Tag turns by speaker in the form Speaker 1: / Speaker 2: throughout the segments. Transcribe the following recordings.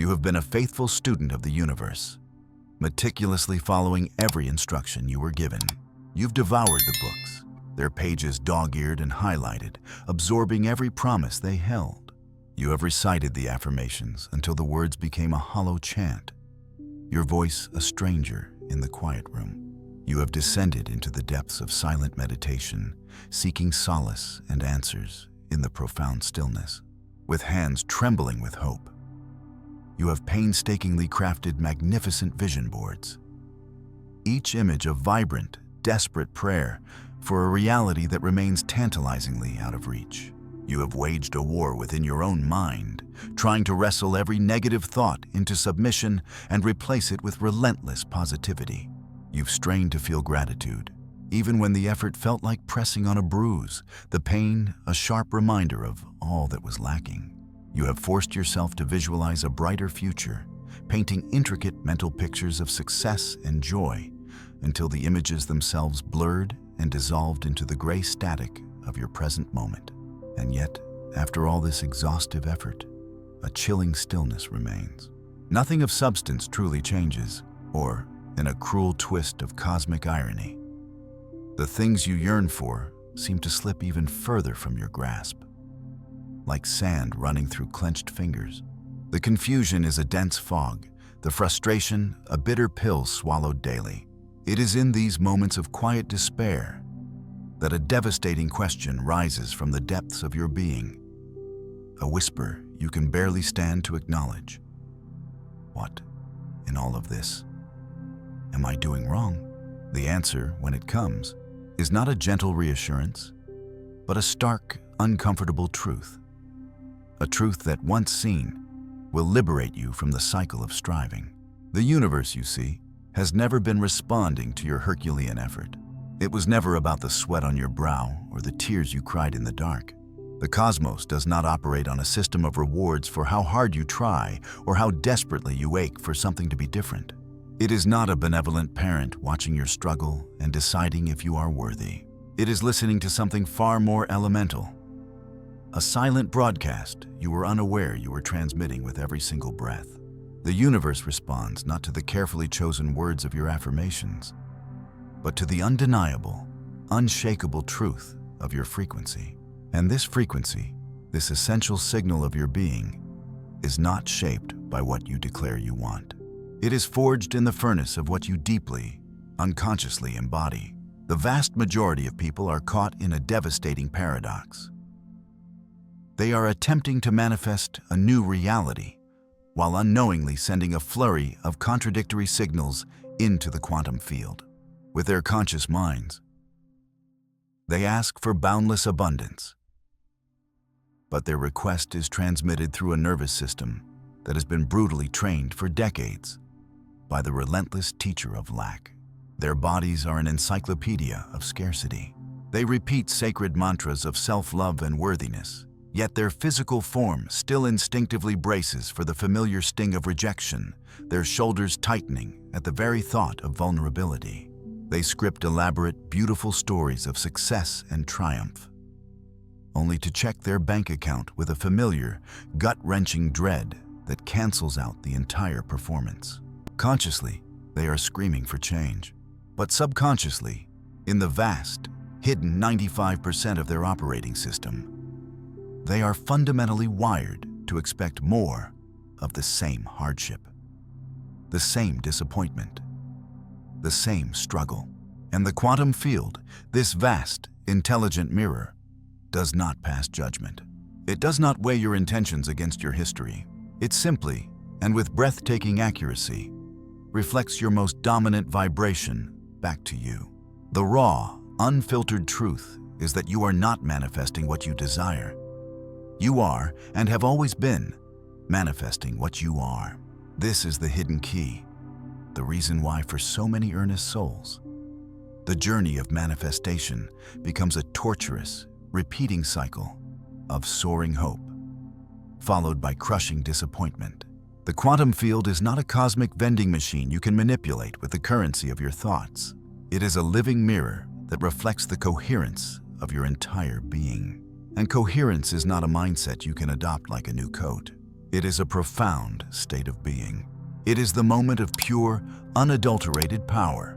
Speaker 1: You have been a faithful student of the universe, meticulously following every instruction you were given. You've devoured the books, their pages dog-eared and highlighted, absorbing every promise they held. You have recited the affirmations until the words became a hollow chant, your voice a stranger in the quiet room. You have descended into the depths of silent meditation, seeking solace and answers in the profound stillness. With hands trembling with hope, you have painstakingly crafted magnificent vision boards, each image a vibrant, desperate prayer for a reality that remains tantalizingly out of reach. You have waged a war within your own mind, trying to wrestle every negative thought into submission and replace it with relentless positivity. You've strained to feel gratitude, even when the effort felt like pressing on a bruise, the pain a sharp reminder of all that was lacking. You have forced yourself to visualize a brighter future, painting intricate mental pictures of success and joy, until the images themselves blurred and dissolved into the gray static of your present moment. And yet, after all this exhaustive effort, a chilling stillness remains. Nothing of substance truly changes, or, in a cruel twist of cosmic irony, the things you yearn for seem to slip even further from your grasp, like sand running through clenched fingers. The confusion is a dense fog, the frustration a bitter pill swallowed daily. It is in these moments of quiet despair that a devastating question rises from the depths of your being, a whisper you can barely stand to acknowledge. What, in all of this, am I doing wrong? The answer, when it comes, is not a gentle reassurance, but a stark, uncomfortable truth. A truth that, once seen, will liberate you from the cycle of striving. The universe, you see, has never been responding to your Herculean effort. It was never about the sweat on your brow or the tears you cried in the dark. The cosmos does not operate on a system of rewards for how hard you try or how desperately you ache for something to be different. It is not a benevolent parent watching your struggle and deciding if you are worthy. It is listening to something far more elemental. A silent broadcast you were unaware you were transmitting with every single breath. The universe responds not to the carefully chosen words of your affirmations, but to the undeniable, unshakable truth of your frequency. And this frequency, this essential signal of your being, is not shaped by what you declare you want. It is forged in the furnace of what you deeply, unconsciously embody. The vast majority of people are caught in a devastating paradox. They are attempting to manifest a new reality, while unknowingly sending a flurry of contradictory signals into the quantum field. With their conscious minds, they ask for boundless abundance, but their request is transmitted through a nervous system that has been brutally trained for decades by the relentless teacher of lack. Their bodies are an encyclopedia of scarcity. They repeat sacred mantras of self-love and worthiness, yet their physical form still instinctively braces for the familiar sting of rejection, their shoulders tightening at the very thought of vulnerability. They script elaborate, beautiful stories of success and triumph, only to check their bank account with a familiar, gut-wrenching dread that cancels out the entire performance. Consciously, they are screaming for change, but subconsciously, in the vast, hidden 95% of their operating system, they are fundamentally wired to expect more of the same hardship, the same disappointment, the same struggle. And the quantum field, this vast, intelligent mirror, does not pass judgment. It does not weigh your intentions against your history. It simply, and with breathtaking accuracy, reflects your most dominant vibration back to you. The raw, unfiltered truth is that you are not manifesting what you desire. You are, and have always been, manifesting what you are. This is the hidden key, the reason why for so many earnest souls, the journey of manifestation becomes a torturous, repeating cycle of soaring hope, followed by crushing disappointment. The quantum field is not a cosmic vending machine you can manipulate with the currency of your thoughts. It is a living mirror that reflects the coherence of your entire being. And coherence is not a mindset you can adopt like a new coat. It is a profound state of being. It is the moment of pure, unadulterated power.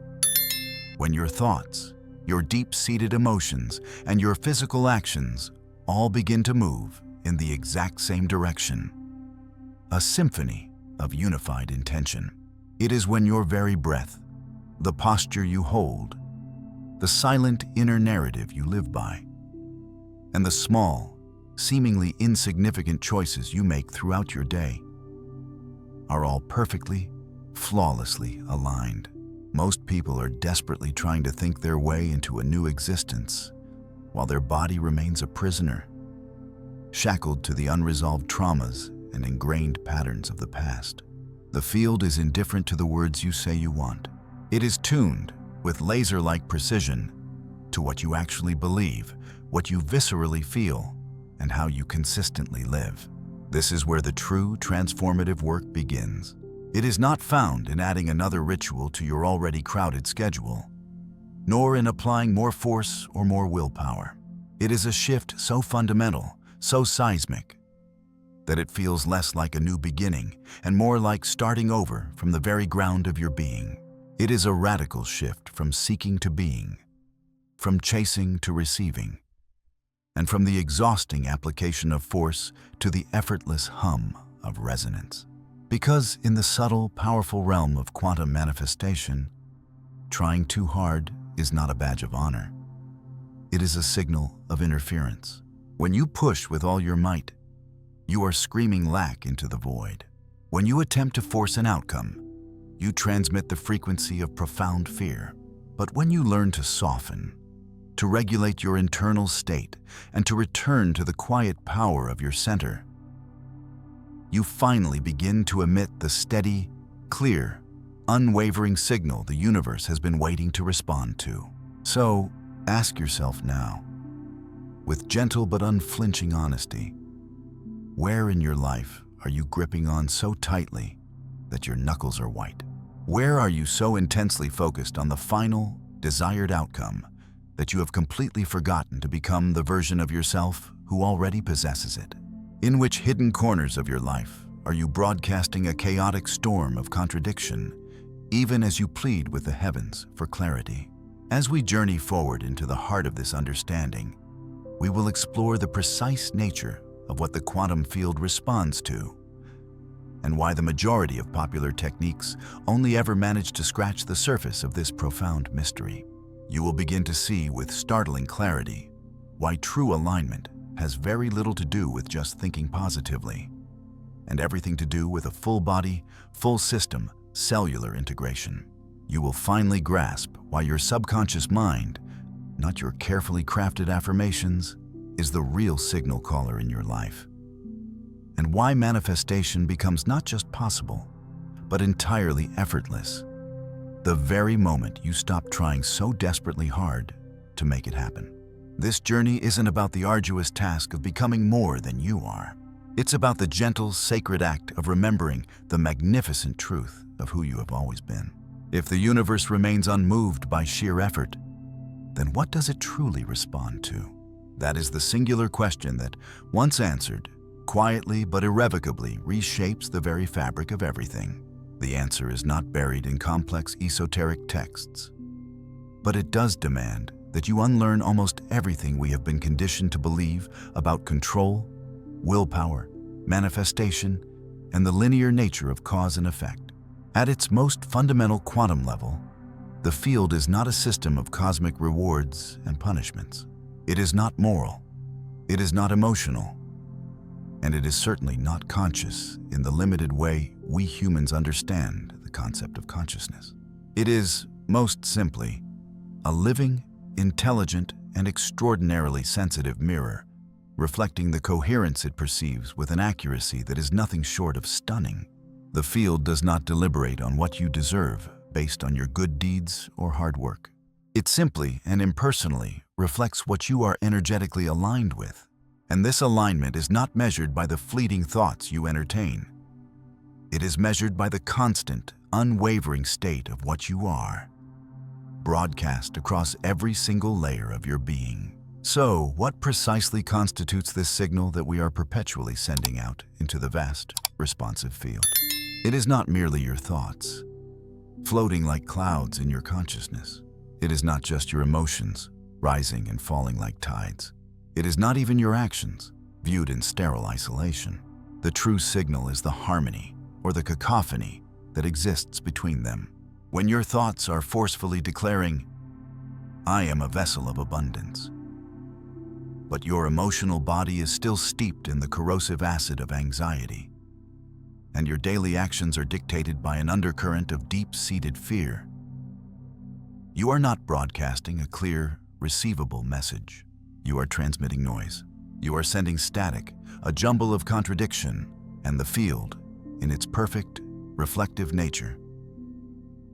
Speaker 1: When your thoughts, your deep-seated emotions, and your physical actions all begin to move in the exact same direction. A symphony of unified intention. It is when your very breath, the posture you hold, the silent inner narrative you live by, and the small, seemingly insignificant choices you make throughout your day are all perfectly, flawlessly aligned. Most people are desperately trying to think their way into a new existence, while their body remains a prisoner, shackled to the unresolved traumas and ingrained patterns of the past. The field is indifferent to the words you say you want. It is tuned with laser-like precision to what you actually believe, what you viscerally feel, and how you consistently live. This is where the true transformative work begins. It is not found in adding another ritual to your already crowded schedule, nor in applying more force or more willpower. It is a shift so fundamental, so seismic, that it feels less like a new beginning and more like starting over from the very ground of your being. It is a radical shift from seeking to being, from chasing to receiving, and from the exhausting application of force to the effortless hum of resonance. Because in the subtle, powerful realm of quantum manifestation, trying too hard is not a badge of honor. It is a signal of interference. When you push with all your might, you are screaming lack into the void. When you attempt to force an outcome, you transmit the frequency of profound fear. But when you learn to soften, to regulate your internal state, and to return to the quiet power of your center, you finally begin to emit the steady, clear, unwavering signal the universe has been waiting to respond to. So, ask yourself now, with gentle but unflinching honesty, where in your life are you gripping on so tightly that your knuckles are white? Where are you so intensely focused on the final, desired outcome that you have completely forgotten to become the version of yourself who already possesses it? In which hidden corners of your life are you broadcasting a chaotic storm of contradiction, even as you plead with the heavens for clarity? As we journey forward into the heart of this understanding, we will explore the precise nature of what the quantum field responds to, and why the majority of popular techniques only ever manage to scratch the surface of this profound mystery. You will begin to see with startling clarity why true alignment has very little to do with just thinking positively, and everything to do with a full body, full system, cellular integration. You will finally grasp why your subconscious mind, not your carefully crafted affirmations, is the real signal caller in your life, and why manifestation becomes not just possible, but entirely effortless, the very moment you stop trying so desperately hard to make it happen. This journey isn't about the arduous task of becoming more than you are. It's about the gentle, sacred act of remembering the magnificent truth of who you have always been. If the universe remains unmoved by sheer effort, then what does it truly respond to? That is the singular question that, once answered, quietly but irrevocably reshapes the very fabric of everything. The answer is not buried in complex esoteric texts, but it does demand that you unlearn almost everything we have been conditioned to believe about control, willpower, manifestation, and the linear nature of cause and effect. At its most fundamental quantum level, the field is not a system of cosmic rewards and punishments. It is not moral, it is not emotional, and it is certainly not conscious in the limited way we humans understand the concept of consciousness. It is, most simply, a living, intelligent, and extraordinarily sensitive mirror, reflecting the coherence it perceives with an accuracy that is nothing short of stunning. The field does not deliberate on what you deserve based on your good deeds or hard work. It simply and impersonally reflects what you are energetically aligned with, and this alignment is not measured by the fleeting thoughts you entertain. It is measured by the constant, unwavering state of what you are, broadcast across every single layer of your being. So, what precisely constitutes this signal that we are perpetually sending out into the vast responsive field. It is not merely your thoughts, floating like clouds in your consciousness. It is not just your emotions, rising and falling like tides. It is not even your actions, viewed in sterile isolation. The true signal is the harmony, or the cacophony, that exists between them. When your thoughts are forcefully declaring, "I am a vessel of abundance," but your emotional body is still steeped in the corrosive acid of anxiety, and your daily actions are dictated by an undercurrent of deep-seated fear, you are not broadcasting a clear, receivable message. You are transmitting noise. You are sending static, a jumble of contradiction, and the field, in its perfect, reflective nature,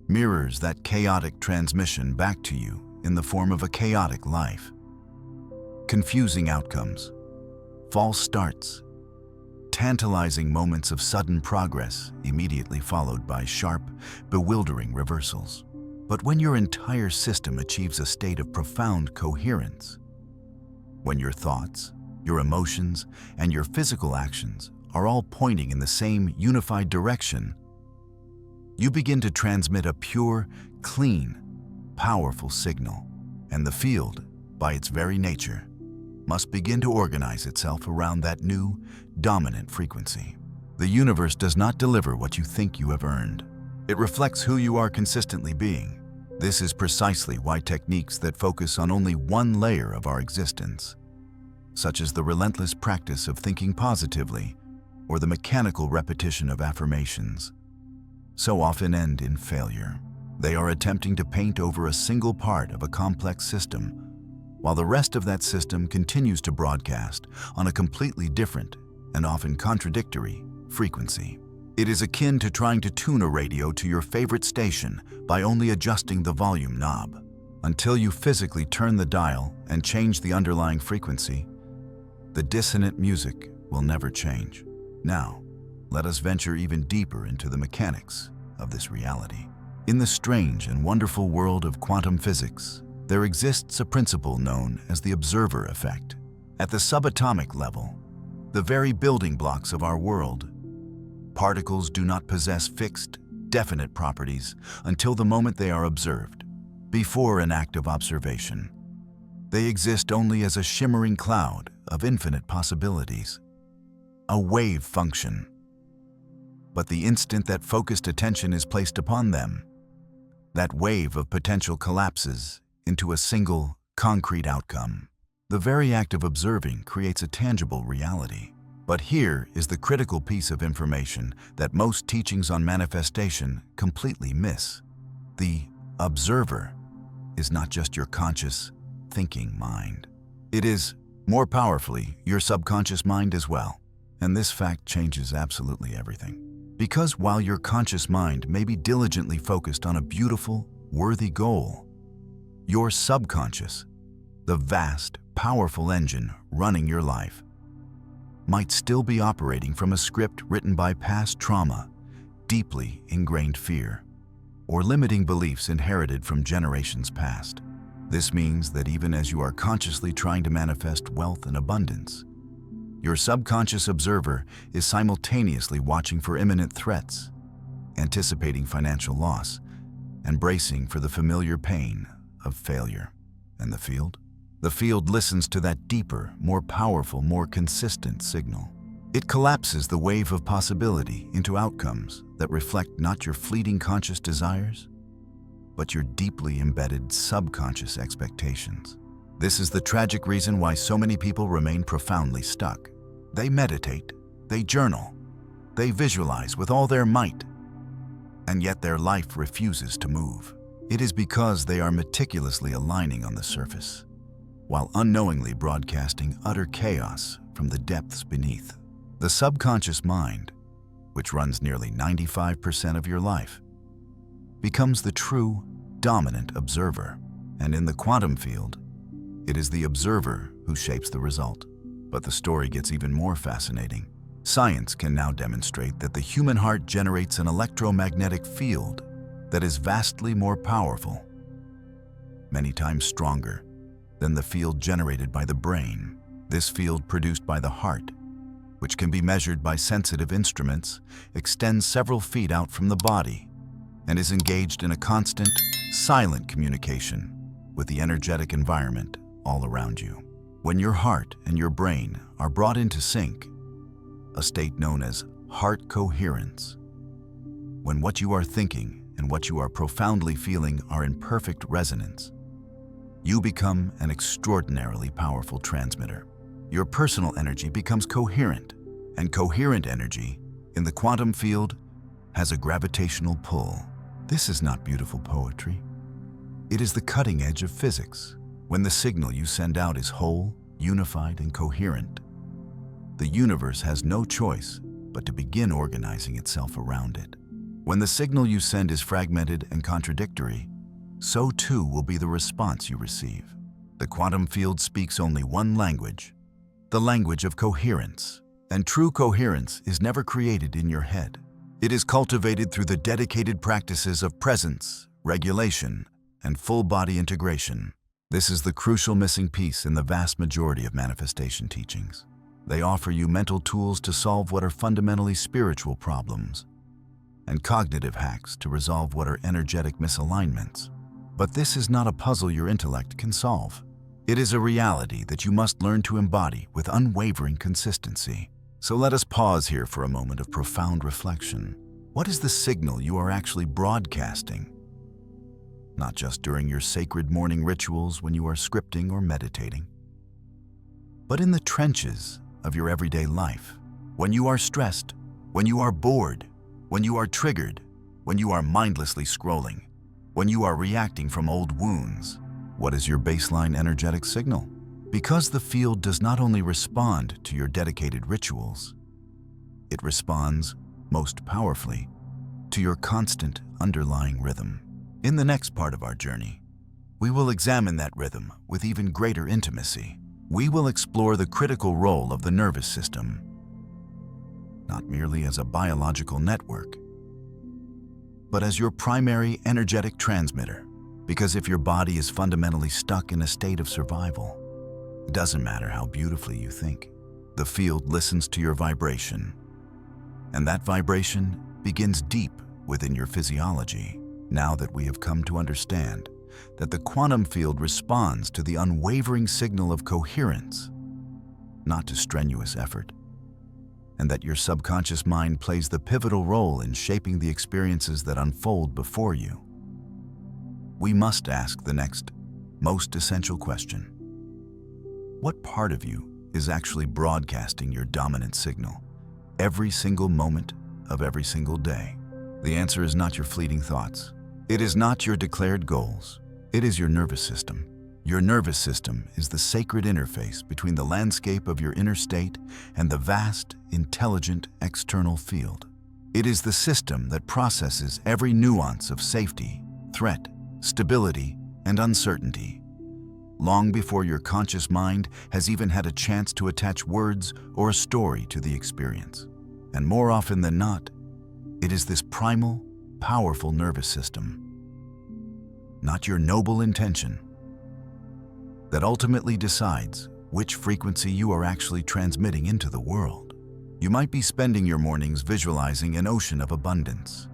Speaker 1: mirrors that chaotic transmission back to you in the form of a chaotic life. Confusing outcomes, false starts, tantalizing moments of sudden progress immediately followed by sharp, bewildering reversals. But when your entire system achieves a state of profound coherence, when your thoughts, your emotions, and your physical actions are all pointing in the same unified direction, you begin to transmit a pure, clean, powerful signal, and the field, by its very nature, must begin to organize itself around that new, dominant frequency. The universe does not deliver what you think you have earned. It reflects who you are consistently being. This is precisely why techniques that focus on only one layer of our existence, such as the relentless practice of thinking positively or the mechanical repetition of affirmations, so often end in failure. They are attempting to paint over a single part of a complex system, while the rest of that system continues to broadcast on a completely different and often contradictory frequency. It is akin to trying to tune a radio to your favorite station by only adjusting the volume knob. Until you physically turn the dial and change the underlying frequency, the dissonant music will never change. Now, let us venture even deeper into the mechanics of this reality. In the strange and wonderful world of quantum physics, there exists a principle known as the observer effect. At the subatomic level, the very building blocks of our world, particles do not possess fixed, definite properties until the moment they are observed. Before an act of observation, they exist only as a shimmering cloud of infinite possibilities, a wave function. But the instant that focused attention is placed upon them, that wave of potential collapses into a single, concrete outcome. The very act of observing creates a tangible reality. But here is the critical piece of information that most teachings on manifestation completely miss. The observer is not just your conscious, thinking mind. It is, more powerfully, your subconscious mind as well. And this fact changes absolutely everything. Because while your conscious mind may be diligently focused on a beautiful, worthy goal, your subconscious, the vast, powerful engine running your life, might still be operating from a script written by past trauma, deeply ingrained fear, or limiting beliefs inherited from generations past. This means that even as you are consciously trying to manifest wealth and abundance, your subconscious observer is simultaneously watching for imminent threats, anticipating financial loss, and bracing for the familiar pain of failure. And the field? The field listens to that deeper, more powerful, more consistent signal. It collapses the wave of possibility into outcomes that reflect not your fleeting conscious desires, but your deeply embedded subconscious expectations. This is the tragic reason why so many people remain profoundly stuck. They meditate, they journal, they visualize with all their might, and yet their life refuses to move. It is because they are meticulously aligning on the surface, while unknowingly broadcasting utter chaos from the depths beneath. The subconscious mind, which runs nearly 95% of your life, becomes the true, dominant observer. And in the quantum field, it is the observer who shapes the result. But the story gets even more fascinating. Science can now demonstrate that the human heart generates an electromagnetic field that is vastly more powerful, many times stronger, than the field generated by the brain. This field produced by the heart, which can be measured by sensitive instruments, extends several feet out from the body and is engaged in a constant, silent communication with the energetic environment all around you. When your heart and your brain are brought into sync, a state known as heart coherence, when what you are thinking and what you are profoundly feeling are in perfect resonance, you become an extraordinarily powerful transmitter. Your personal energy becomes coherent, and coherent energy in the quantum field has a gravitational pull. This is not beautiful poetry. It is the cutting edge of physics. When the signal you send out is whole, unified, and coherent, the universe has no choice but to begin organizing itself around it. When the signal you send is fragmented and contradictory, so too will be the response you receive. The quantum field speaks only one language, the language of coherence. And true coherence is never created in your head. It is cultivated through the dedicated practices of presence, regulation, and full body integration. This is the crucial missing piece in the vast majority of manifestation teachings. They offer you mental tools to solve what are fundamentally spiritual problems, and cognitive hacks to resolve what are energetic misalignments. But this is not a puzzle your intellect can solve. It is a reality that you must learn to embody with unwavering consistency. So let us pause here for a moment of profound reflection. What is the signal you are actually broadcasting? Not just during your sacred morning rituals when you are scripting or meditating, but in the trenches of your everyday life. When you are stressed, when you are bored, when you are triggered, when you are mindlessly scrolling, when you are reacting from old wounds. What is your baseline energetic signal? Because the field does not only respond to your dedicated rituals, it responds, most powerfully, to your constant underlying rhythm. In the next part of our journey, we will examine that rhythm with even greater intimacy. We will explore the critical role of the nervous system, not merely as a biological network, but as your primary energetic transmitter. Because if your body is fundamentally stuck in a state of survival, it doesn't matter how beautifully you think. The field listens to your vibration, and that vibration begins deep within your physiology. Now that we have come to understand that the quantum field responds to the unwavering signal of coherence, not to strenuous effort, and that your subconscious mind plays the pivotal role in shaping the experiences that unfold before you, we must ask the next, most essential question. What part of you is actually broadcasting your dominant signal every single moment of every single day? The answer is not your fleeting thoughts. It is not your declared goals. It is your nervous system. Your nervous system is the sacred interface between the landscape of your inner state and the vast, intelligent external field. It is the system that processes every nuance of safety, threat, stability, and uncertainty, long before your conscious mind has even had a chance to attach words or a story to the experience. And more often than not, it is this primal, powerful nervous system, not your noble intention, that ultimately decides which frequency you are actually transmitting into the world. You might be spending your mornings visualizing an ocean of abundance,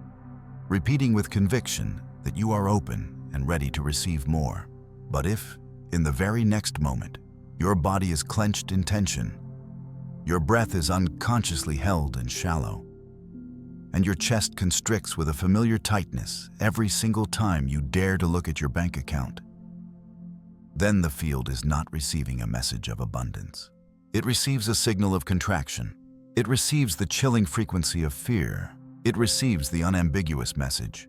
Speaker 1: repeating with conviction that you are open and ready to receive more. But if, in the very next moment, your body is clenched in tension, your breath is unconsciously held and shallow, and your chest constricts with a familiar tightness every single time you dare to look at your bank account, then the field is not receiving a message of abundance. It receives a signal of contraction. It receives the chilling frequency of fear. It receives the unambiguous message: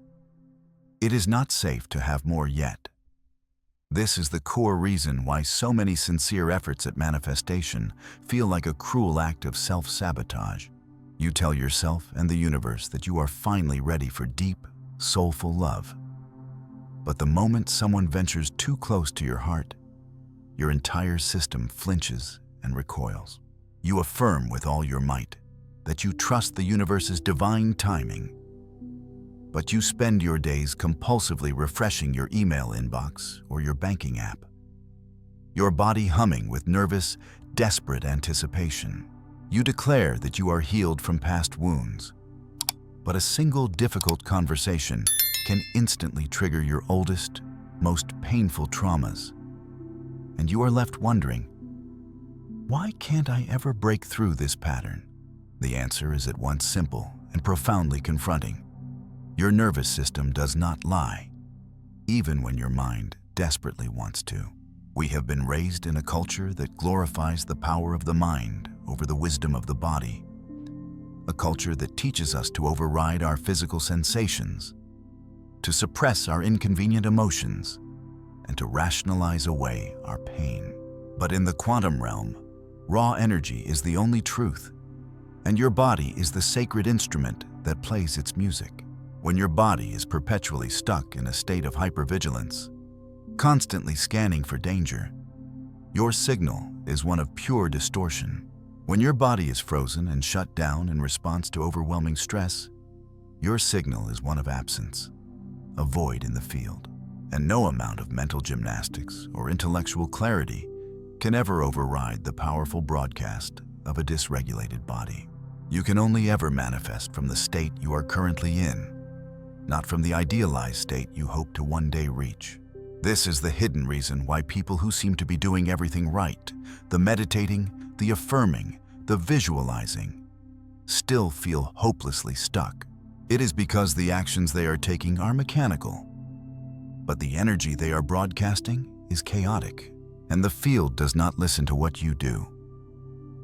Speaker 1: it is not safe to have more yet. This is the core reason why so many sincere efforts at manifestation feel like a cruel act of self-sabotage. You tell yourself and the universe that you are finally ready for deep, soulful love. But the moment someone ventures too close to your heart, your entire system flinches and recoils. You affirm with all your might that you trust the universe's divine timing, but you spend your days compulsively refreshing your email inbox or your banking app, your body humming with nervous, desperate anticipation. You declare that you are healed from past wounds. But a single difficult conversation can instantly trigger your oldest, most painful traumas. And you are left wondering, why can't I ever break through this pattern? The answer is at once simple and profoundly confronting. Your nervous system does not lie, even when your mind desperately wants to. We have been raised in a culture that glorifies the power of the mind over the wisdom of the body. A culture that teaches us to override our physical sensations, to suppress our inconvenient emotions, and to rationalize away our pain. But in the quantum realm, raw energy is the only truth, and your body is the sacred instrument that plays its music. When your body is perpetually stuck in a state of hypervigilance, constantly scanning for danger, your signal is one of pure distortion. When your body is frozen and shut down in response to overwhelming stress, your signal is one of absence, a void in the field. And no amount of mental gymnastics or intellectual clarity can ever override the powerful broadcast of a dysregulated body. You can only ever manifest from the state you are currently in, not from the idealized state you hope to one day reach. This is the hidden reason why people who seem to be doing everything right, the meditating, the affirming, the visualizing, still feel hopelessly stuck. It is because the actions they are taking are mechanical, but the energy they are broadcasting is chaotic, and the field does not listen to what you do.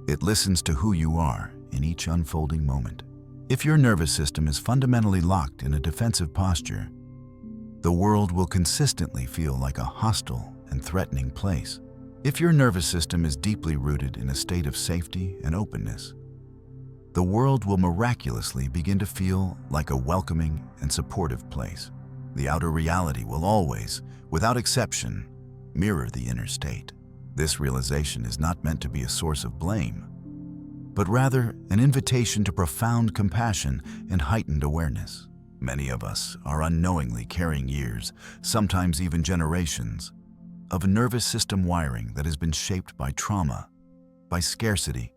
Speaker 1: It listens to who you are in each unfolding moment. If your nervous system is fundamentally locked in a defensive posture, the world will consistently feel like a hostile and threatening place. If your nervous system is deeply rooted in a state of safety and openness, the world will miraculously begin to feel like a welcoming and supportive place. The outer reality will always, without exception, mirror the inner state. This realization is not meant to be a source of blame, but rather an invitation to profound compassion and heightened awareness. Many of us are unknowingly carrying years, sometimes even generations, of nervous system wiring that has been shaped by trauma, by scarcity,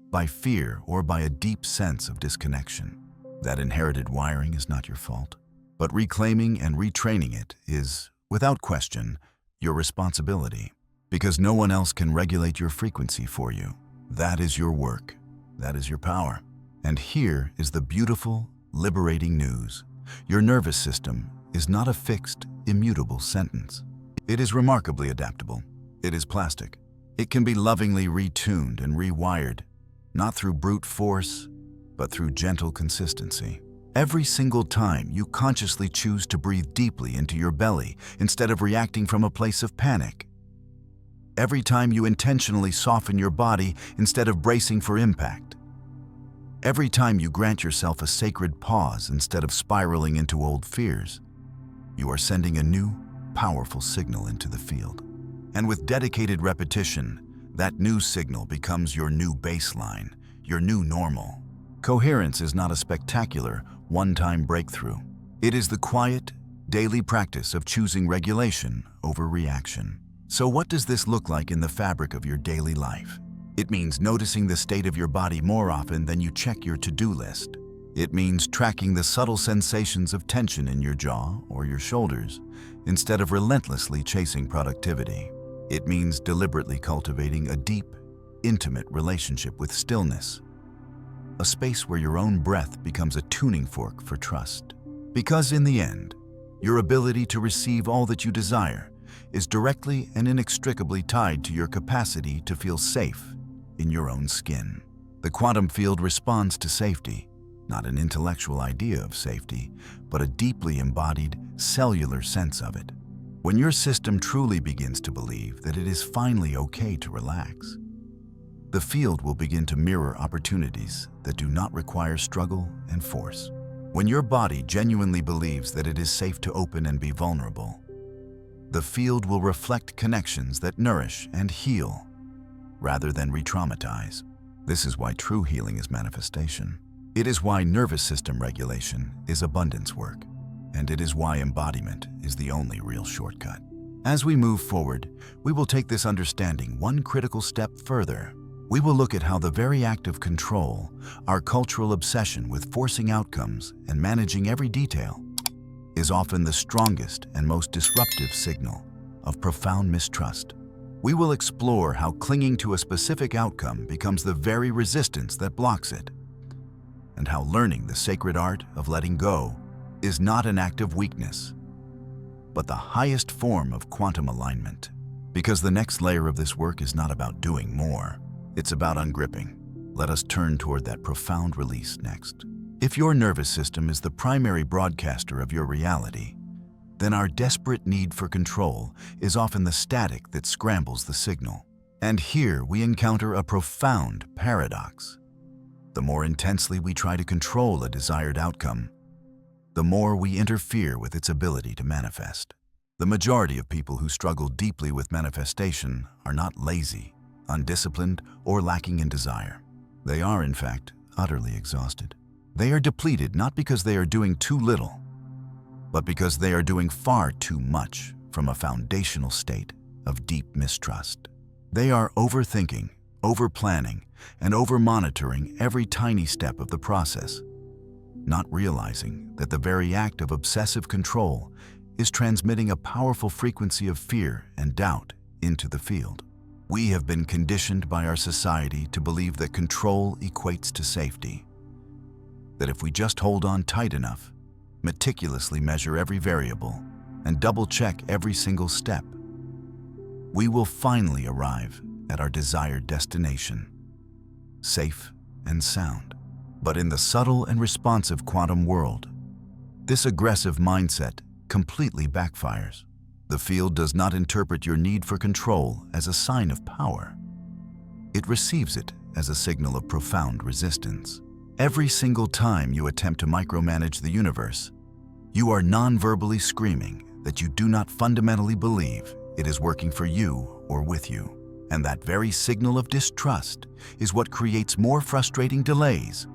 Speaker 1: by fear, or by a deep sense of disconnection. That inherited wiring is not your fault, but reclaiming and retraining it is, without question, your responsibility, because no one else can regulate your frequency for you. That is your work. That is your power. And here is the beautiful, liberating news. Your nervous system is not a fixed, immutable sentence. It is remarkably adaptable. It is plastic. It can be lovingly retuned and rewired, not through brute force, but through gentle consistency. Every single time you consciously choose to breathe deeply into your belly instead of reacting from a place of panic. Every time you intentionally soften your body instead of bracing for impact. Every time you grant yourself a sacred pause instead of spiraling into old fears, you are sending a new, powerful signal into the field. And with dedicated repetition, that new signal becomes your new baseline, your new normal. Coherence is not a spectacular, one-time breakthrough. It is the quiet, daily practice of choosing regulation over reaction. So what does this look like in the fabric of your daily life? It means noticing the state of your body more often than you check your to-do list. It means tracking the subtle sensations of tension in your jaw or your shoulders instead of relentlessly chasing productivity. It means deliberately cultivating a deep, intimate relationship with stillness, a space where your own breath becomes a tuning fork for trust. Because in the end, your ability to receive all that you desire is directly and inextricably tied to your capacity to feel safe in your own skin. The quantum field responds to safety, not an intellectual idea of safety, but a deeply embodied cellular sense of it. When your system truly begins to believe that it is finally okay to relax, the field will begin to mirror opportunities that do not require struggle and force. When your body genuinely believes that it is safe to open and be vulnerable, the field will reflect connections that nourish and heal rather than re-traumatize. This is why true healing is manifestation. It is why nervous system regulation is abundance work. And it is why embodiment is the only real shortcut. As we move forward, we will take this understanding one critical step further. We will look at how the very act of control, our cultural obsession with forcing outcomes and managing every detail, is often the strongest and most disruptive signal of profound mistrust. We will explore how clinging to a specific outcome becomes the very resistance that blocks it, and how learning the sacred art of letting go is not an act of weakness, but the highest form of quantum alignment. Because the next layer of this work is not about doing more, it's about ungripping. Let us turn toward that profound release next. If your nervous system is the primary broadcaster of your reality, then our desperate need for control is often the static that scrambles the signal. And here we encounter a profound paradox. The more intensely we try to control a desired outcome, the more we interfere with its ability to manifest. The majority of people who struggle deeply with manifestation are not lazy, undisciplined, or lacking in desire. They are, in fact, utterly exhausted. They are depleted not because they are doing too little, but because they are doing far too much from a foundational state of deep mistrust. They are overthinking, overplanning, and overmonitoring every tiny step of the process, not realizing that the very act of obsessive control is transmitting a powerful frequency of fear and doubt into the field. We have been conditioned by our society to believe that control equates to safety, that if we just hold on tight enough, meticulously measure every variable, and double-check every single step, we will finally arrive at our desired destination, safe and sound. But in the subtle and responsive quantum world, this aggressive mindset completely backfires. The field does not interpret your need for control as a sign of power. It receives it as a signal of profound resistance. Every single time you attempt to micromanage the universe, you are non-verbally screaming that you do not fundamentally believe it is working for you or with you. And that very signal of distrust is what creates more frustrating delays,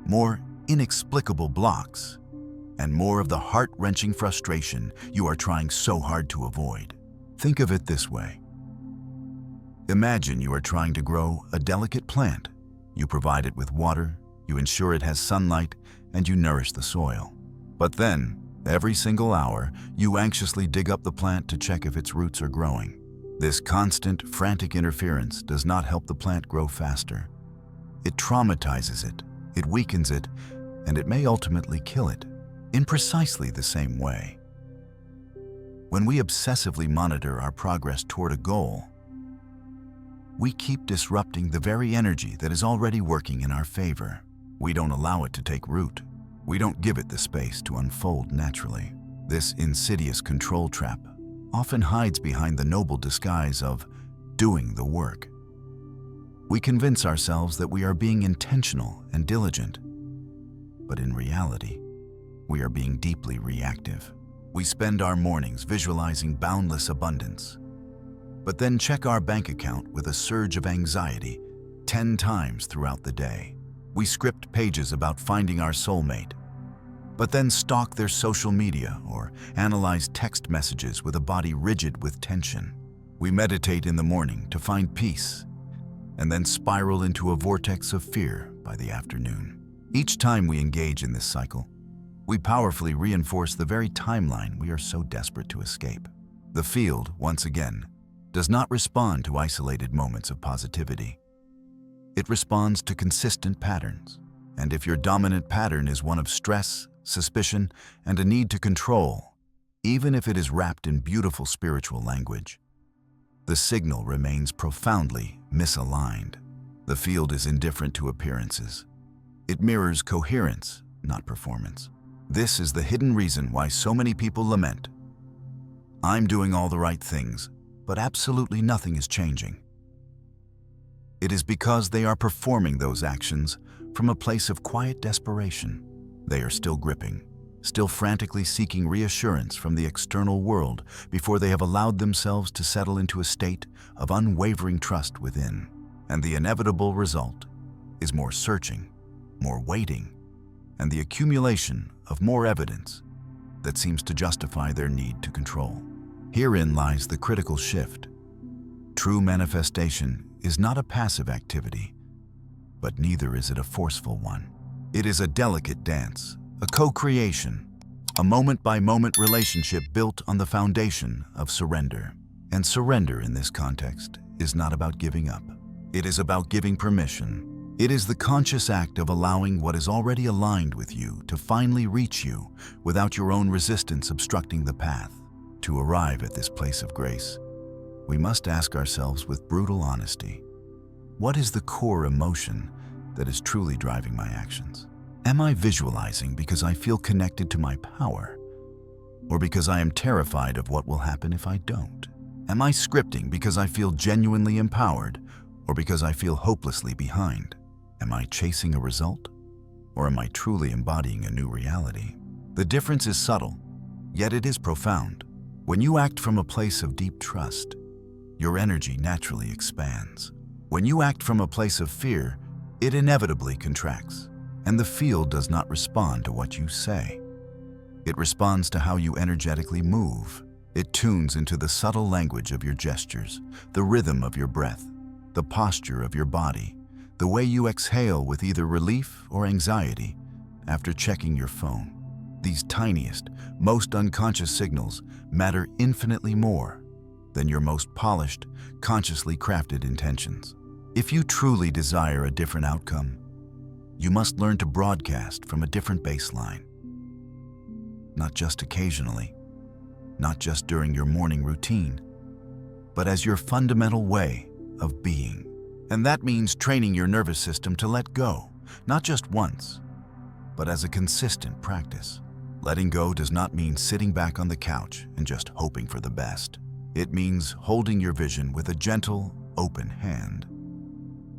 Speaker 1: more inexplicable blocks, and more of the heart-wrenching frustration you are trying so hard to avoid. Think of it this way. Imagine you are trying to grow a delicate plant. You provide it with water, you ensure it has sunlight, and you nourish the soil. But then, every single hour, you anxiously dig up the plant to check if its roots are growing. This constant, frantic interference does not help the plant grow faster. It traumatizes it, it weakens it, and it may ultimately kill it. In precisely the same way, when we obsessively monitor our progress toward a goal, we keep disrupting the very energy that is already working in our favor. We don't allow it to take root. We don't give it the space to unfold naturally. This insidious control trap often hides behind the noble disguise of doing the work. We convince ourselves that we are being intentional and diligent, but in reality, we are being deeply reactive. We spend our mornings visualizing boundless abundance, but then check our bank account with a surge of anxiety 10 times throughout the day. We script pages about finding our soulmate, but then stalk their social media or analyze text messages with a body rigid with tension. We meditate in the morning to find peace, and then spiral into a vortex of fear by the afternoon. Each time we engage in this cycle, we powerfully reinforce the very timeline we are so desperate to escape. The field, once again, does not respond to isolated moments of positivity. It responds to consistent patterns. And if your dominant pattern is one of stress, suspicion, and a need to control, even if it is wrapped in beautiful spiritual language, the signal remains profoundly misaligned. The field is indifferent to appearances. It mirrors coherence, not performance. This is the hidden reason why so many people lament. I'm doing all the right things, but absolutely nothing is changing. It is because they are performing those actions from a place of quiet desperation. They are still gripping, still frantically seeking reassurance from the external world before they have allowed themselves to settle into a state of unwavering trust within. And the inevitable result is more searching, more waiting, and the accumulation of more evidence that seems to justify their need to control. Herein lies the critical shift. True manifestation is not a passive activity, but neither is it a forceful one. It is a delicate dance, a co-creation, a moment-by-moment relationship built on the foundation of surrender. And surrender in this context is not about giving up. It is about giving permission. It is the conscious act of allowing what is already aligned with you to finally reach you without your own resistance obstructing the path. To arrive at this place of grace, we must ask ourselves with brutal honesty, what is the core emotion that is truly driving my actions? Am I visualizing because I feel connected to my power, or because I am terrified of what will happen if I don't? Am I scripting because I feel genuinely empowered, or because I feel hopelessly behind? Am I chasing a result, or am I truly embodying a new reality? The difference is subtle, yet it is profound. When you act from a place of deep trust, your energy naturally expands. When you act from a place of fear, it inevitably contracts, and the field does not respond to what you say. It responds to how you energetically move. It tunes into the subtle language of your gestures, the rhythm of your breath, the posture of your body, the way you exhale with either relief or anxiety after checking your phone. These tiniest, most unconscious signals matter infinitely more than your most polished, consciously crafted intentions. If you truly desire a different outcome, you must learn to broadcast from a different baseline. Not just occasionally, not just during your morning routine, but as your fundamental way of being. And that means training your nervous system to let go, not just once, but as a consistent practice. Letting go does not mean sitting back on the couch and just hoping for the best. It means holding your vision with a gentle, open hand,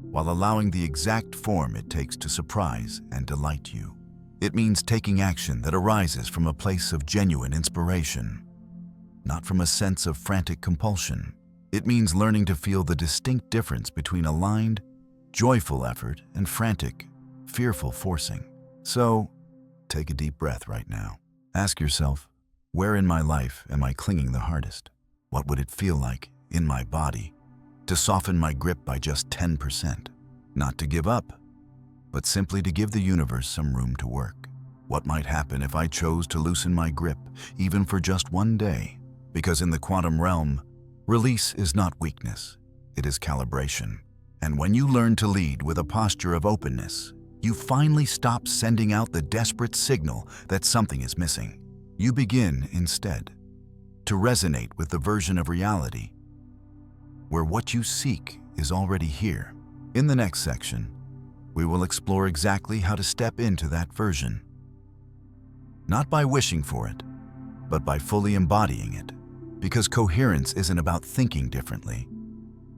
Speaker 1: while allowing the exact form it takes to surprise and delight you. It means taking action that arises from a place of genuine inspiration, not from a sense of frantic compulsion. It means learning to feel the distinct difference between aligned, joyful effort and frantic, fearful forcing. So, take a deep breath right now. Ask yourself, where in my life am I clinging the hardest? What would it feel like in my body to soften my grip by just 10%? Not to give up, but simply to give the universe some room to work. What might happen if I chose to loosen my grip, even for just one day? Because in the quantum realm, release is not weakness, it is calibration. And when you learn to lead with a posture of openness, you finally stop sending out the desperate signal that something is missing. You begin, instead, to resonate with the version of reality where what you seek is already here. In the next section, we will explore exactly how to step into that version. Not by wishing for it, but by fully embodying it. Because coherence isn't about thinking differently,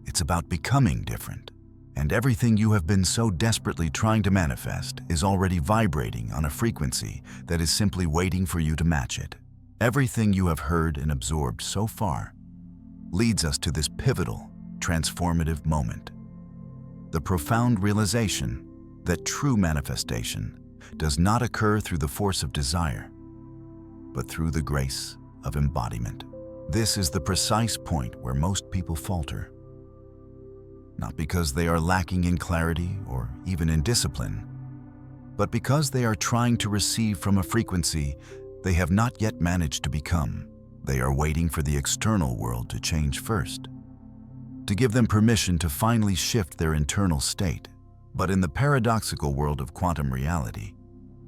Speaker 1: it's about becoming different. And everything you have been so desperately trying to manifest is already vibrating on a frequency that is simply waiting for you to match it. Everything you have heard and absorbed so far leads us to this pivotal, transformative moment. The profound realization that true manifestation does not occur through the force of desire, but through the grace of embodiment. This is the precise point where most people falter. Not because they are lacking in clarity or even in discipline, but because they are trying to receive from a frequency they have not yet managed to become. They are waiting for the external world to change first, to give them permission to finally shift their internal state. But in the paradoxical world of quantum reality,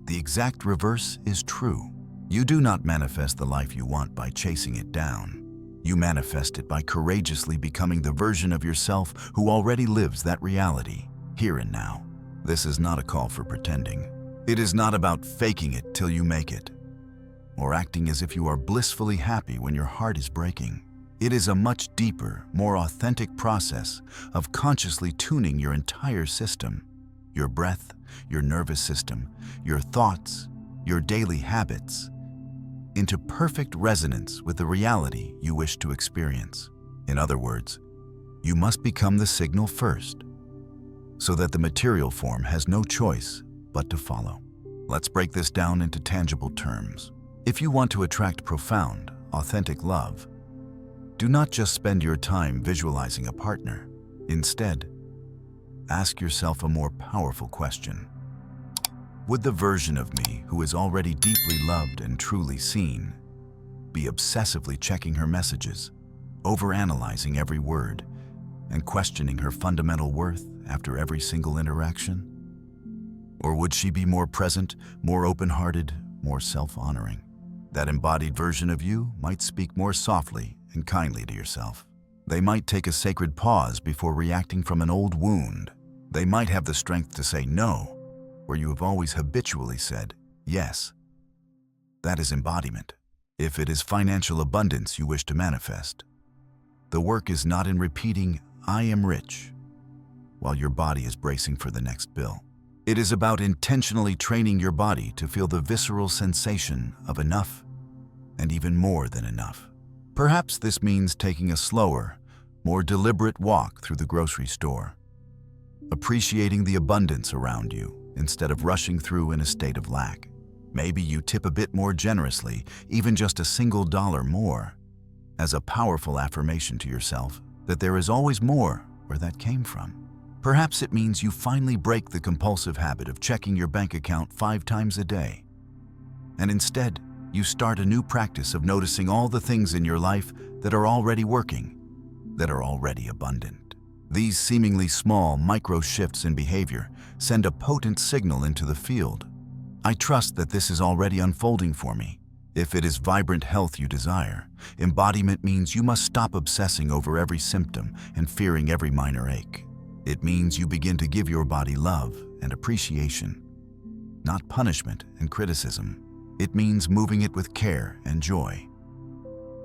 Speaker 1: the exact reverse is true. You do not manifest the life you want by chasing it down. You manifest it by courageously becoming the version of yourself who already lives that reality, here and now. This is not a call for pretending. It is not about faking it till you make it, or acting as if you are blissfully happy when your heart is breaking. It is a much deeper, more authentic process of consciously tuning your entire system, your breath, your nervous system, your thoughts, your daily habits, into perfect resonance with the reality you wish to experience. In other words, you must become the signal first, so that the material form has no choice but to follow. Let's break this down into tangible terms. If you want to attract profound, authentic love, do not just spend your time visualizing a partner. Instead, ask yourself a more powerful question. Would the version of me who is already deeply loved and truly seen be obsessively checking her messages, overanalyzing every word, and questioning her fundamental worth after every single interaction? Or would she be more present, more open-hearted, more self-honoring? That embodied version of you might speak more softly and kindly to yourself. They might take a sacred pause before reacting from an old wound. They might have the strength to say no, where you have always habitually said yes. That is embodiment. If it is financial abundance you wish to manifest, the work is not in repeating, "I am rich," while your body is bracing for the next bill. It is about intentionally training your body to feel the visceral sensation of enough and even more than enough. Perhaps this means taking a slower, more deliberate walk through the grocery store, appreciating the abundance around you instead of rushing through in a state of lack. Maybe you tip a bit more generously, even just a single dollar more, as a powerful affirmation to yourself that there is always more where that came from. Perhaps it means you finally break the compulsive habit of checking your bank account 5 times a day, and instead you start a new practice of noticing all the things in your life that are already working, that are already abundant. These seemingly small micro shifts in behavior send a potent signal into the field. I trust that this is already unfolding for me. If it is vibrant health you desire, embodiment means you must stop obsessing over every symptom and fearing every minor ache. It means you begin to give your body love and appreciation, not punishment and criticism. It means moving it with care and joy,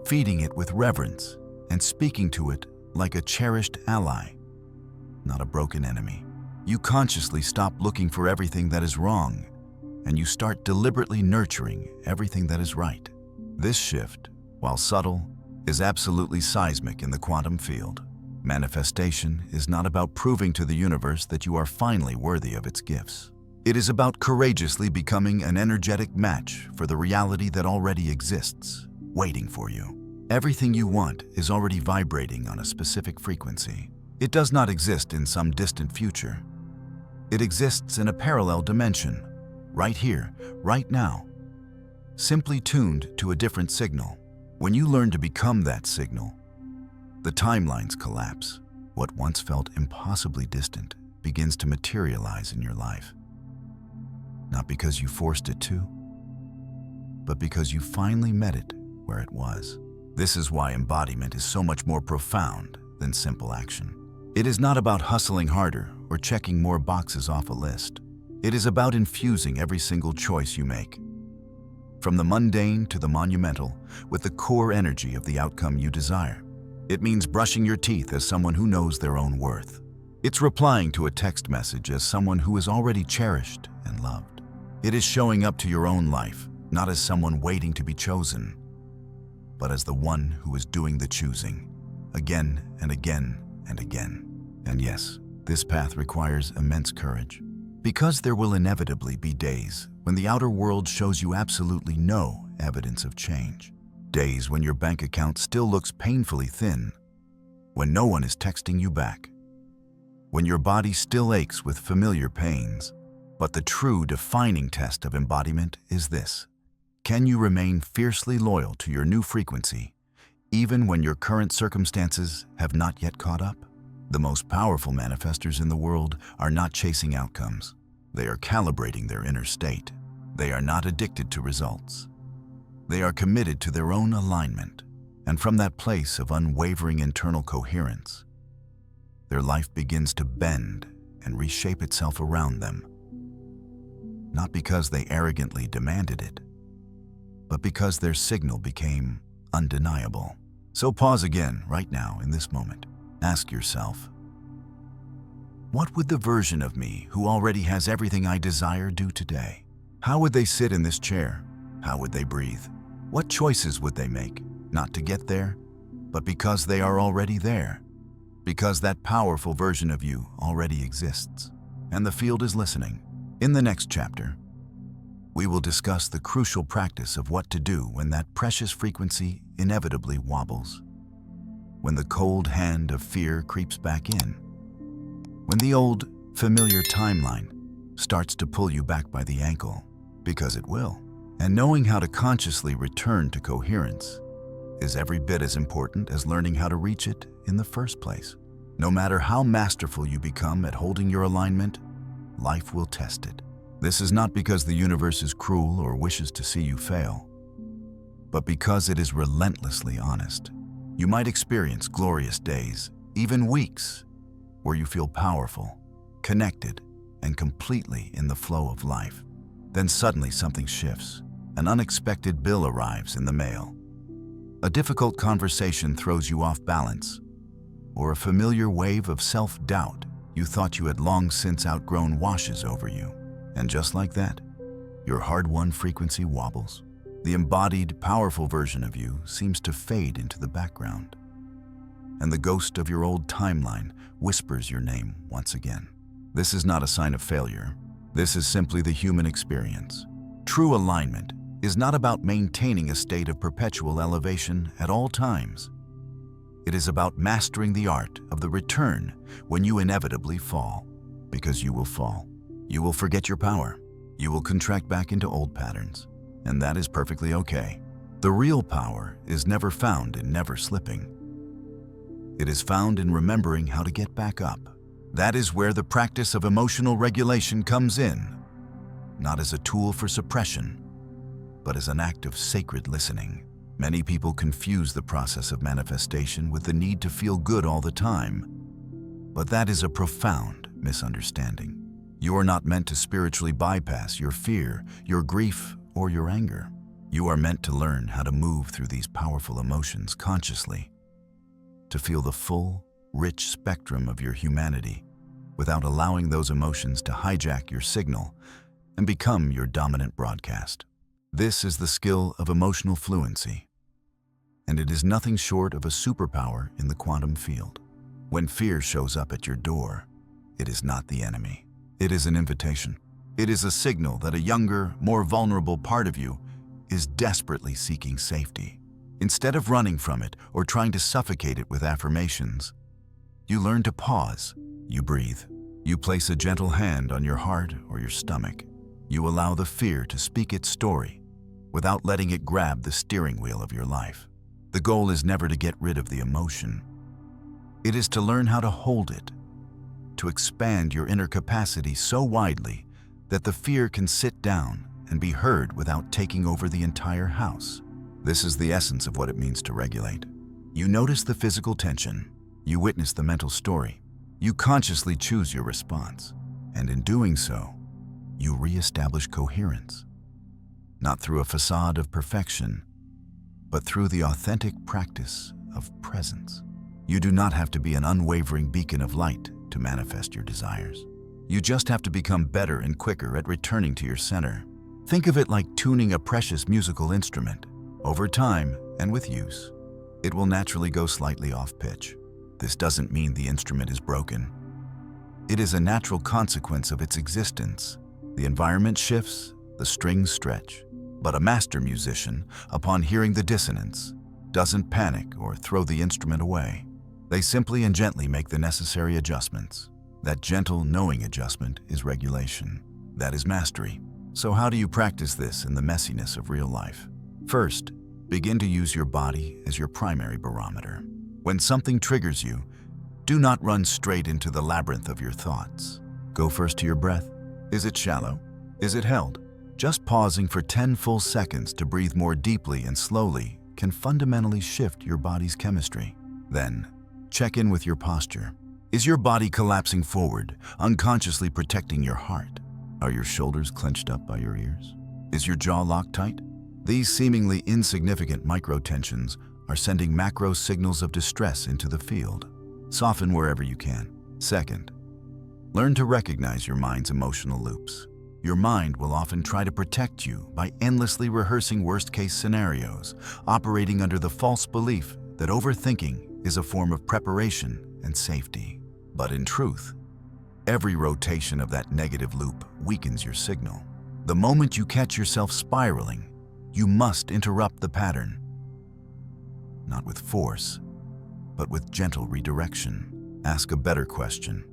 Speaker 1: feeding it with reverence, and speaking to it like a cherished ally, not a broken enemy. You consciously stop looking for everything that is wrong, and you start deliberately nurturing everything that is right. This shift, while subtle, is absolutely seismic in the quantum field. Manifestation is not about proving to the universe that you are finally worthy of its gifts. It is about courageously becoming an energetic match for the reality that already exists, waiting for you. Everything you want is already vibrating on a specific frequency. It does not exist in some distant future. It exists in a parallel dimension, right here, right now, simply tuned to a different signal. When you learn to become that signal, the timelines collapse. What once felt impossibly distant begins to materialize in your life. Not because you forced it to, but because you finally met it where it was. This is why embodiment is so much more profound than simple action. It is not about hustling harder or checking more boxes off a list. It is about infusing every single choice you make, from the mundane to the monumental, with the core energy of the outcome you desire. It means brushing your teeth as someone who knows their own worth. It's replying to a text message as someone who is already cherished and loved. It is showing up to your own life, not as someone waiting to be chosen, but as the one who is doing the choosing, again and again and again. And yes, this path requires immense courage, because there will inevitably be days when the outer world shows you absolutely no evidence of change. Days when your bank account still looks painfully thin, when no one is texting you back, when your body still aches with familiar pains. But the true defining test of embodiment is this: can you remain fiercely loyal to your new frequency, even when your current circumstances have not yet caught up? The most powerful manifestors in the world are not chasing outcomes. They are calibrating their inner state. They are not addicted to results. They are committed to their own alignment, and from that place of unwavering internal coherence, their life begins to bend and reshape itself around them. Not because they arrogantly demanded it, but because their signal became undeniable. So pause again right now in this moment. Ask yourself, what would the version of me who already has everything I desire do today? How would they sit in this chair? How would they breathe? What choices would they make? Not to get there, but because they are already there. Because that powerful version of you already exists, and the field is listening. In the next chapter, we will discuss the crucial practice of what to do when that precious frequency inevitably wobbles, when the cold hand of fear creeps back in, When the old, familiar timeline starts to pull you back by the ankle, because it will. And knowing how to consciously return to coherence is every bit as important as learning how to reach it in the first place. No matter how masterful you become at holding your alignment, life will test it. This is not because the universe is cruel or wishes to see you fail, but because it is relentlessly honest. You might experience glorious days, even weeks, where you feel powerful, connected, and completely in the flow of life. Then suddenly something shifts. An unexpected bill arrives in the mail. A difficult conversation throws you off balance, or a familiar wave of self-doubt you thought you had long since outgrown washes over you. And just like that, your hard-won frequency wobbles. The embodied, powerful version of you seems to fade into the background, and the ghost of your old timeline whispers your name once again. This is not a sign of failure. This is simply the human experience. True alignment is not about maintaining a state of perpetual elevation at all times. It is about mastering the art of the return when you inevitably fall, because you will fall. You will forget your power. You will contract back into old patterns, and that is perfectly okay. The real power is never found in never slipping. It is found in remembering how to get back up. That is where the practice of emotional regulation comes in, not as a tool for suppression, but as an act of sacred listening. Many people confuse the process of manifestation with the need to feel good all the time, but that is a profound misunderstanding. You are not meant to spiritually bypass your fear, your grief, or your anger. You are meant to learn how to move through these powerful emotions consciously, to feel the full, rich spectrum of your humanity without allowing those emotions to hijack your signal and become your dominant broadcast. This is the skill of emotional fluency, and it is nothing short of a superpower in the quantum field. When fear shows up at your door, it is not the enemy. It is an invitation. It is a signal that a younger, more vulnerable part of you is desperately seeking safety. Instead of running from it or trying to suffocate it with affirmations, you learn to pause. You breathe. You place a gentle hand on your heart or your stomach. You allow the fear to speak its story without letting it grab the steering wheel of your life. The goal is never to get rid of the emotion. It is to learn how to hold it, to expand your inner capacity so widely that the fear can sit down and be heard without taking over the entire house. This is the essence of what it means to regulate. You notice the physical tension. You witness the mental story. You consciously choose your response. And in doing so, you reestablish coherence. Not through a facade of perfection, but through the authentic practice of presence. You do not have to be an unwavering beacon of light to manifest your desires. You just have to become better and quicker at returning to your center. Think of it like tuning a precious musical instrument. Over time, and with use, it will naturally go slightly off pitch. This doesn't mean the instrument is broken. It is a natural consequence of its existence. The environment shifts, the strings stretch. But a master musician, upon hearing the dissonance, doesn't panic or throw the instrument away. They simply and gently make the necessary adjustments. That gentle, knowing adjustment is regulation. That is mastery. So how do you practice this in the messiness of real life? First, begin to use your body as your primary barometer. When something triggers you, do not run straight into the labyrinth of your thoughts. Go first to your breath. Is it shallow? Is it held? Just pausing for 10 full seconds to breathe more deeply and slowly can fundamentally shift your body's chemistry. Then, check in with your posture. Is your body collapsing forward, unconsciously protecting your heart? Are your shoulders clenched up by your ears? Is your jaw locked tight? These seemingly insignificant micro-tensions are sending macro signals of distress into the field. Soften wherever you can. Second, learn to recognize your mind's emotional loops. Your mind will often try to protect you by endlessly rehearsing worst-case scenarios, operating under the false belief that overthinking is a form of preparation and safety. But in truth, every rotation of that negative loop weakens your signal. The moment you catch yourself spiraling, you must interrupt the pattern. Not with force, but with gentle redirection. Ask a better question.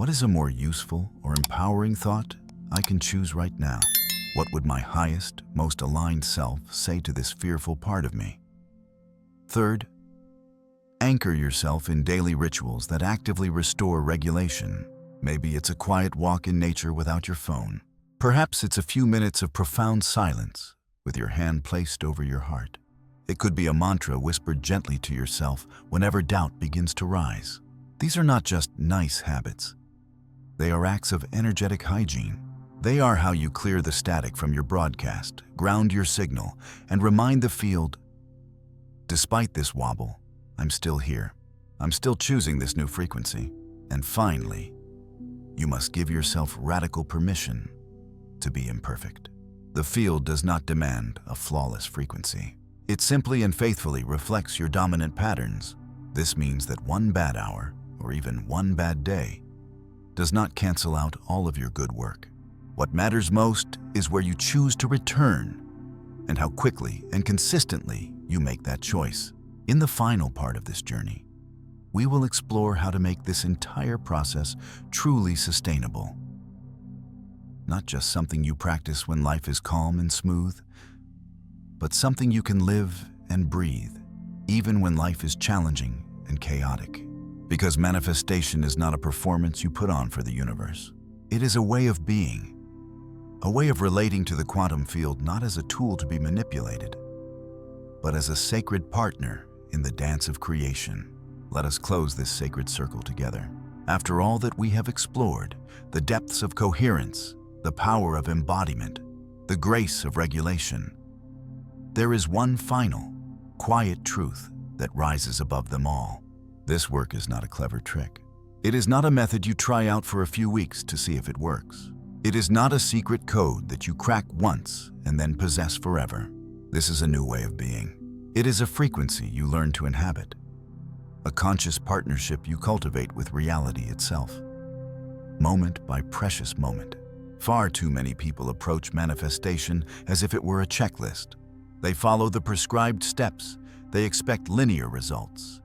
Speaker 1: What is a more useful or empowering thought I can choose right now? What would my highest, most aligned self say to this fearful part of me? Third, anchor yourself in daily rituals that actively restore regulation. Maybe it's a quiet walk in nature without your phone. Perhaps it's a few minutes of profound silence with your hand placed over your heart. It could be a mantra whispered gently to yourself whenever doubt begins to rise. These are not just nice habits. They are acts of energetic hygiene. They are how you clear the static from your broadcast, ground your signal, and remind the field, despite this wobble, I'm still here. I'm still choosing this new frequency. And finally, you must give yourself radical permission to be imperfect. The field does not demand a flawless frequency. It simply and faithfully reflects your dominant patterns. This means that one bad hour, or even one bad day, does not cancel out all of your good work. What matters most is where you choose to return and how quickly and consistently you make that choice. In the final part of this journey, we will explore how to make this entire process truly sustainable. Not just something you practice when life is calm and smooth, but something you can live and breathe, even when life is challenging and chaotic. Because manifestation is not a performance you put on for the universe. It is a way of being, a way of relating to the quantum field not as a tool to be manipulated, but as a sacred partner in the dance of creation. Let us close this sacred circle together. After all that we have explored, the depths of coherence, the power of embodiment, the grace of regulation, there is one final, quiet truth that rises above them all. This work is not a clever trick. It is not a method you try out for a few weeks to see if it works. It is not a secret code that you crack once and then possess forever. This is a new way of being. It is a frequency you learn to inhabit, a conscious partnership you cultivate with reality itself, moment by precious moment. Far too many people approach manifestation as if it were a checklist. They follow the prescribed steps, they expect linear results,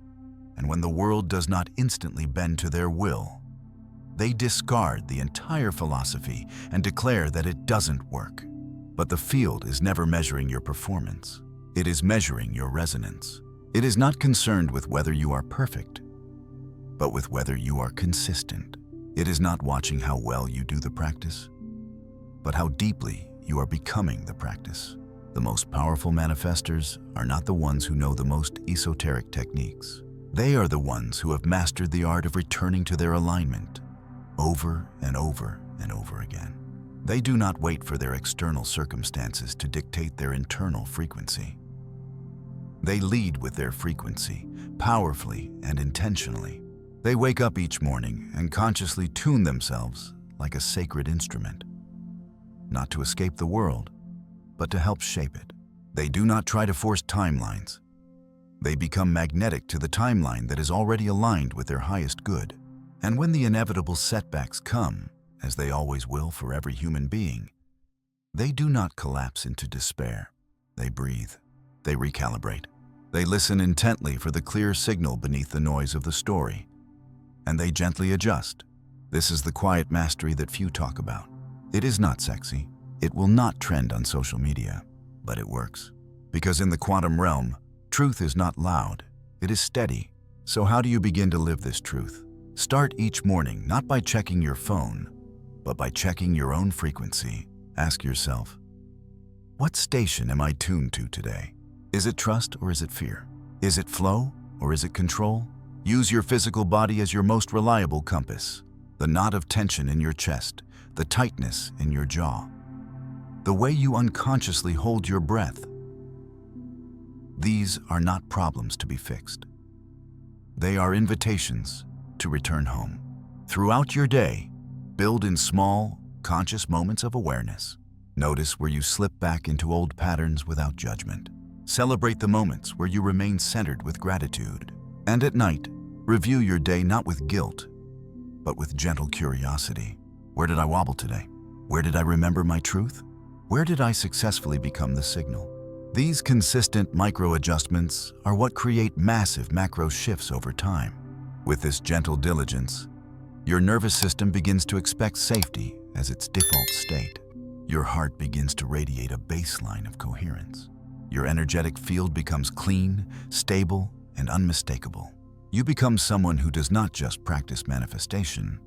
Speaker 1: and when the world does not instantly bend to their will, they discard the entire philosophy and declare that it doesn't work. But the field is never measuring your performance. It is measuring your resonance. It is not concerned with whether you are perfect, but with whether you are consistent. It is not watching how well you do the practice, but how deeply you are becoming the practice. The most powerful manifestors are not the ones who know the most esoteric techniques. They are the ones who have mastered the art of returning to their alignment over and over and over again. They do not wait for their external circumstances to dictate their internal frequency. They lead with their frequency, powerfully and intentionally. They wake up each morning and consciously tune themselves like a sacred instrument, not to escape the world, but to help shape it. They do not try to force timelines. They become magnetic to the timeline that is already aligned with their highest good. And when the inevitable setbacks come, as they always will for every human being, they do not collapse into despair. They breathe. They recalibrate. They listen intently for the clear signal beneath the noise of the story, and they gently adjust. This is the quiet mastery that few talk about. It is not sexy. It will not trend on social media, but it works. Because in the quantum realm, truth is not loud, it is steady. So how do you begin to live this truth? Start each morning not by checking your phone, but by checking your own frequency. Ask yourself, what station am I tuned to today? Is it trust or is it fear? Is it flow or is it control? Use your physical body as your most reliable compass. The knot of tension in your chest, the tightness in your jaw, the way you unconsciously hold your breath. These are not problems to be fixed. They are invitations to return home. Throughout your day, build in small, conscious moments of awareness. Notice where you slip back into old patterns without judgment. Celebrate the moments where you remain centered with gratitude. And at night, review your day not with guilt, but with gentle curiosity. Where did I wobble today? Where did I remember my truth? Where did I successfully become the signal? These consistent micro-adjustments are what create massive macro shifts over time. With this gentle diligence, Your nervous system begins to expect safety as its default state. Your heart begins to radiate a baseline of coherence. Your energetic field becomes clean, stable, and unmistakable. You become someone who does not just practice manifestation,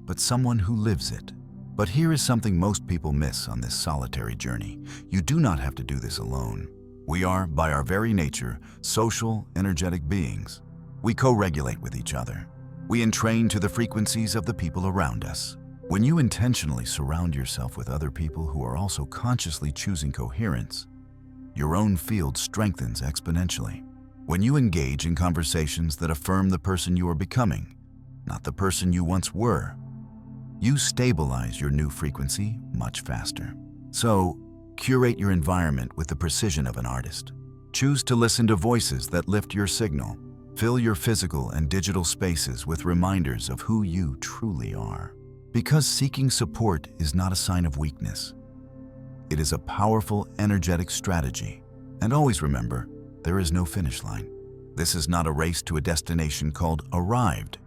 Speaker 1: but someone who lives it. But here is something most people miss on this solitary journey. You do not have to do this alone. We are, by our very nature, social, energetic beings. We co-regulate with each other. We entrain to the frequencies of the people around us. When you intentionally surround yourself with other people who are also consciously choosing coherence, your own field strengthens exponentially. When you engage in conversations that affirm the person you are becoming, not the person you once were, you stabilize your new frequency much faster. So, curate your environment with the precision of an artist. Choose to listen to voices that lift your signal. Fill your physical and digital spaces with reminders of who you truly are. Because seeking support is not a sign of weakness. It is a powerful, energetic strategy. And always remember, there is no finish line. This is not a race to a destination called arrived.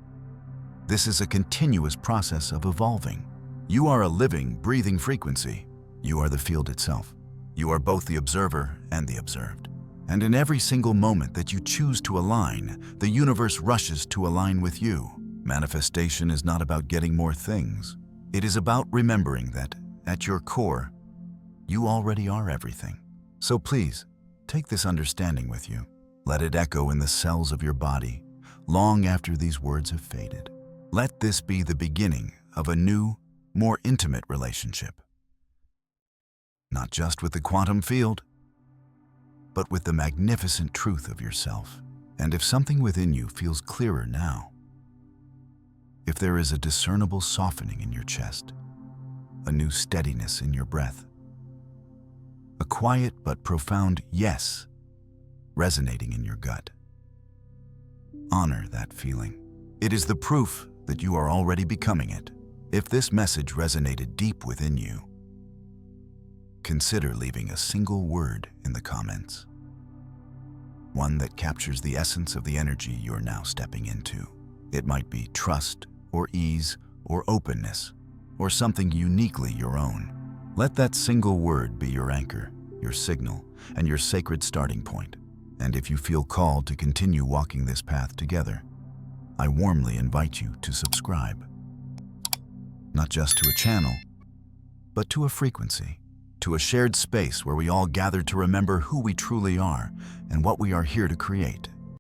Speaker 1: This is a continuous process of evolving. You are a living, breathing frequency. You are the field itself. You are both the observer and the observed. And in every single moment that you choose to align, the universe rushes to align with you. Manifestation is not about getting more things. It is about remembering that, at your core, you already are everything. So please, take this understanding with you. Let it echo in the cells of your body, long after these words have faded. Let this be the beginning of a new, more intimate relationship. Not just with the quantum field, but with the magnificent truth of yourself. And if something within you feels clearer now, if there is a discernible softening in your chest, a new steadiness in your breath, a quiet but profound yes resonating in your gut, honor that feeling. It is the proof that you are already becoming it. If this message resonated deep within you, consider leaving a single word in the comments. One that captures the essence of the energy you're now stepping into. It might be trust, or ease, or openness, or something uniquely your own. Let that single word be your anchor, your signal, and your sacred starting point. And if you feel called to continue walking this path together, I warmly invite you to subscribe. Not just to a channel, but to a frequency, to a shared space where we all gather to remember who we truly are and what we are here to create.